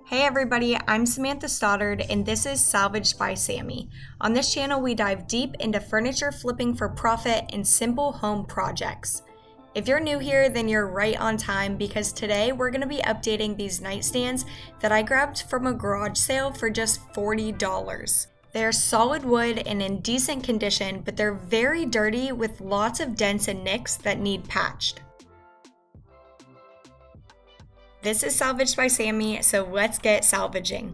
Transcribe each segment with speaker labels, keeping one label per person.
Speaker 1: Hey everybody, I'm Samantha Stoddard and this is Salvaged by Sammy. On this channel we dive deep into furniture flipping for profit and simple home projects. If you're new here, then you're right on time because today we're going to be updating these nightstands that I grabbed from a garage sale for just $40. They're solid wood and in decent condition, but they're very dirty with lots of dents and nicks that need patched. This is Salvaged by Sammy, so let's get salvaging.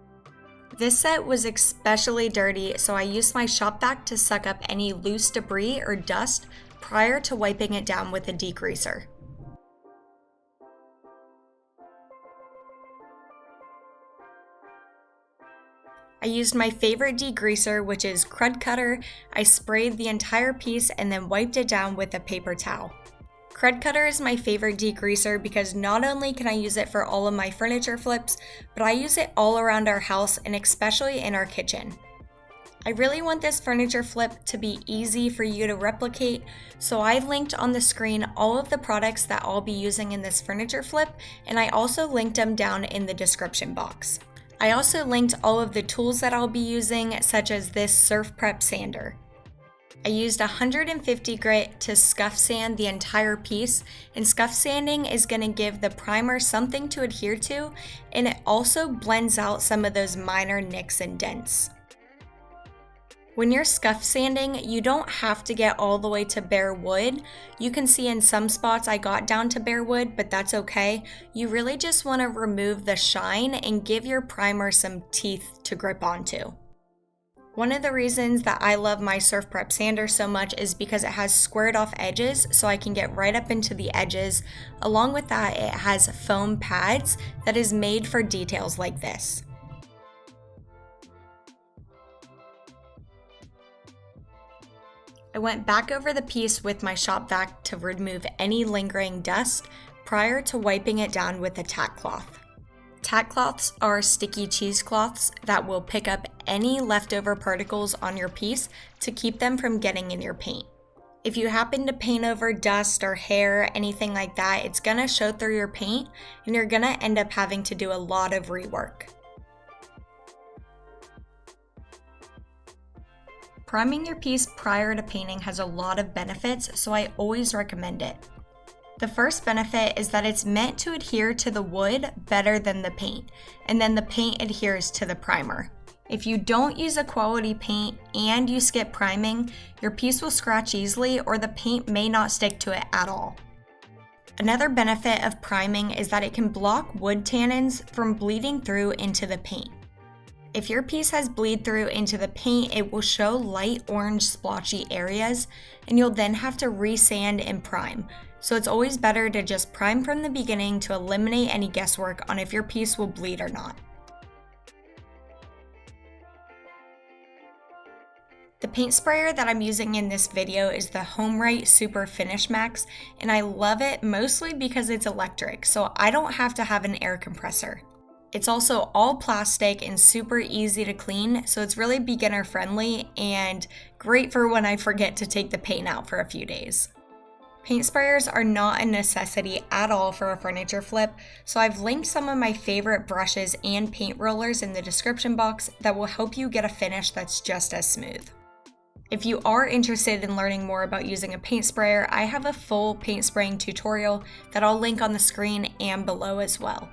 Speaker 1: This set was especially dirty, so I used my shop vac to suck up any loose debris or dust prior to wiping it down with a degreaser. I used my favorite degreaser, which is Crud Cutter. I sprayed the entire piece and then wiped it down with a paper towel. Crud Cutter is my favorite degreaser because not only can I use it for all of my furniture flips, but I use it all around our house and especially in our kitchen. I really want this furniture flip to be easy for you to replicate, so I've linked on the screen all of the products that I'll be using in this furniture flip, and I also linked them down in the description box. I also linked all of the tools that I'll be using, such as this Surf Prep sander. I used 150 grit to scuff sand the entire piece, and scuff sanding is going to give the primer something to adhere to, and it also blends out some of those minor nicks and dents. When you're scuff sanding, you don't have to get all the way to bare wood. You can see in some spots I got down to bare wood, but that's okay. You really just want to remove the shine and give your primer some teeth to grip onto. One of the reasons that I love my Surf Prep sander so much is because it has squared off edges so I can get right up into the edges. Along with that, it has foam pads that is made for details like this. I went back over the piece with my shop vac to remove any lingering dust prior to wiping it down with a tack cloth. Tack cloths are sticky cheesecloths that will pick up any leftover particles on your piece to keep them from getting in your paint. If you happen to paint over dust or hair, anything like that, it's gonna show through your paint and you're gonna end up having to do a lot of rework. Priming your piece prior to painting has a lot of benefits, so I always recommend it. The first benefit is that it's meant to adhere to the wood better than the paint, and then the paint adheres to the primer. If you don't use a quality paint and you skip priming, your piece will scratch easily or the paint may not stick to it at all. Another benefit of priming is that it can block wood tannins from bleeding through into the paint. If your piece has bleed through into the paint, it will show light orange splotchy areas, and you'll then have to resand and prime. So it's always better to just prime from the beginning to eliminate any guesswork on if your piece will bleed or not. The paint sprayer that I'm using in this video is the HomeRite Super Finish Max, and I love it mostly because it's electric, so I don't have to have an air compressor. It's also all plastic and super easy to clean, so it's really beginner friendly and great for when I forget to take the paint out for a few days. Paint sprayers are not a necessity at all for a furniture flip, so I've linked some of my favorite brushes and paint rollers in the description box that will help you get a finish that's just as smooth. If you are interested in learning more about using a paint sprayer, I have a full paint spraying tutorial that I'll link on the screen and below as well.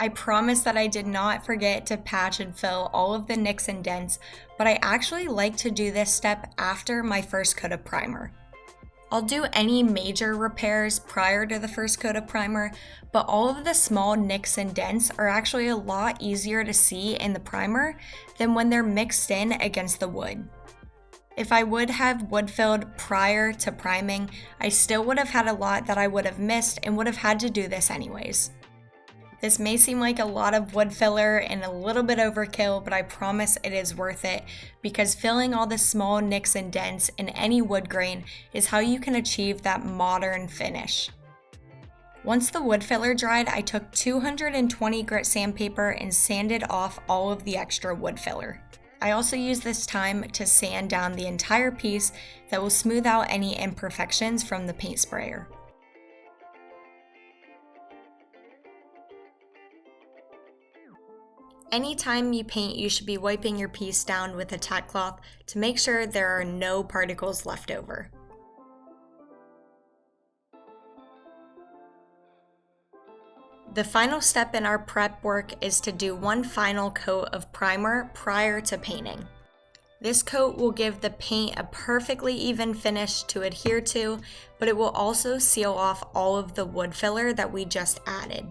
Speaker 1: I promise that I did not forget to patch and fill all of the nicks and dents, but I actually like to do this step after my first coat of primer. I'll do any major repairs prior to the first coat of primer, but all of the small nicks and dents are actually a lot easier to see in the primer than when they're mixed in against the wood. If I would have wood filled prior to priming, I still would have had a lot that I would have missed and would have had to do this anyways. This may seem like a lot of wood filler and a little bit overkill, but I promise it is worth it because filling all the small nicks and dents in any wood grain is how you can achieve that modern finish. Once the wood filler dried, I took 220 grit sandpaper and sanded off all of the extra wood filler. I also use this time to sand down the entire piece that will smooth out any imperfections from the paint sprayer. Anytime you paint, you should be wiping your piece down with a tack cloth to make sure there are no particles left over. The final step in our prep work is to do one final coat of primer prior to painting. This coat will give the paint a perfectly even finish to adhere to, but it will also seal off all of the wood filler that we just added.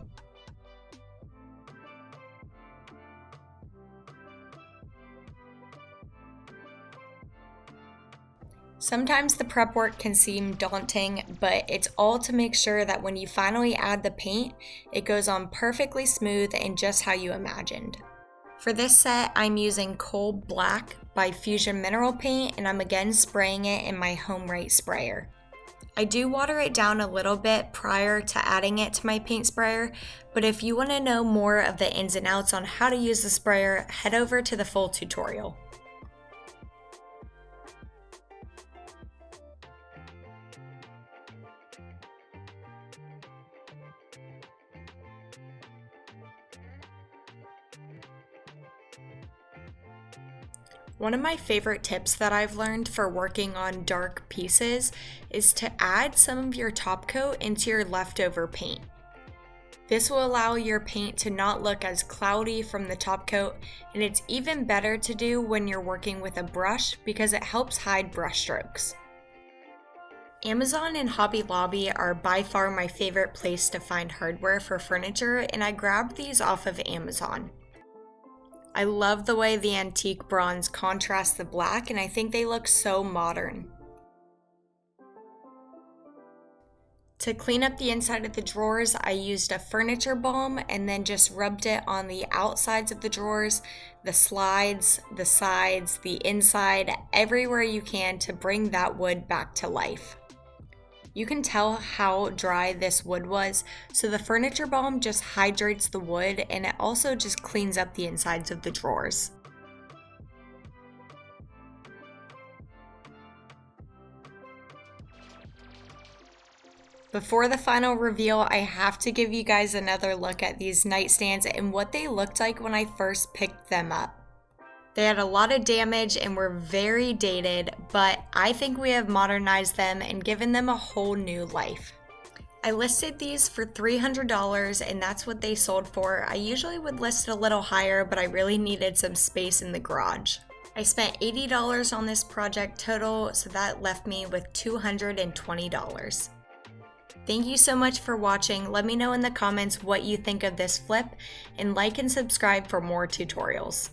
Speaker 1: Sometimes the prep work can seem daunting, but it's all to make sure that when you finally add the paint, it goes on perfectly smooth and just how you imagined. For this set, I'm using Coal Black by Fusion Mineral Paint, and I'm again spraying it in my HomeRite sprayer. I do water it down a little bit prior to adding it to my paint sprayer, but if you want to know more of the ins and outs on how to use the sprayer, head over to the full tutorial. One of my favorite tips that I've learned for working on dark pieces is to add some of your top coat into your leftover paint. This will allow your paint to not look as cloudy from the top coat, and it's even better to do when you're working with a brush because it helps hide brush strokes. Amazon and Hobby Lobby are by far my favorite place to find hardware for furniture, and I grabbed these off of Amazon. I love the way the antique bronze contrasts the black, and I think they look so modern. To clean up the inside of the drawers, I used a furniture balm and then just rubbed it on the outsides of the drawers, the slides, the sides, the inside, everywhere you can to bring that wood back to life. You can tell how dry this wood was, so the furniture balm just hydrates the wood and it also just cleans up the insides of the drawers. Before the final reveal, I have to give you guys another look at these nightstands and what they looked like when I first picked them up. They had a lot of damage and were very dated, but I think we have modernized them and given them a whole new life. I listed these for $300 and that's what they sold for. I usually would list it a little higher, but I really needed some space in the garage. I spent $80 on this project total, so that left me with $220. Thank you so much for watching. Let me know in the comments what you think of this flip, and like and subscribe for more tutorials.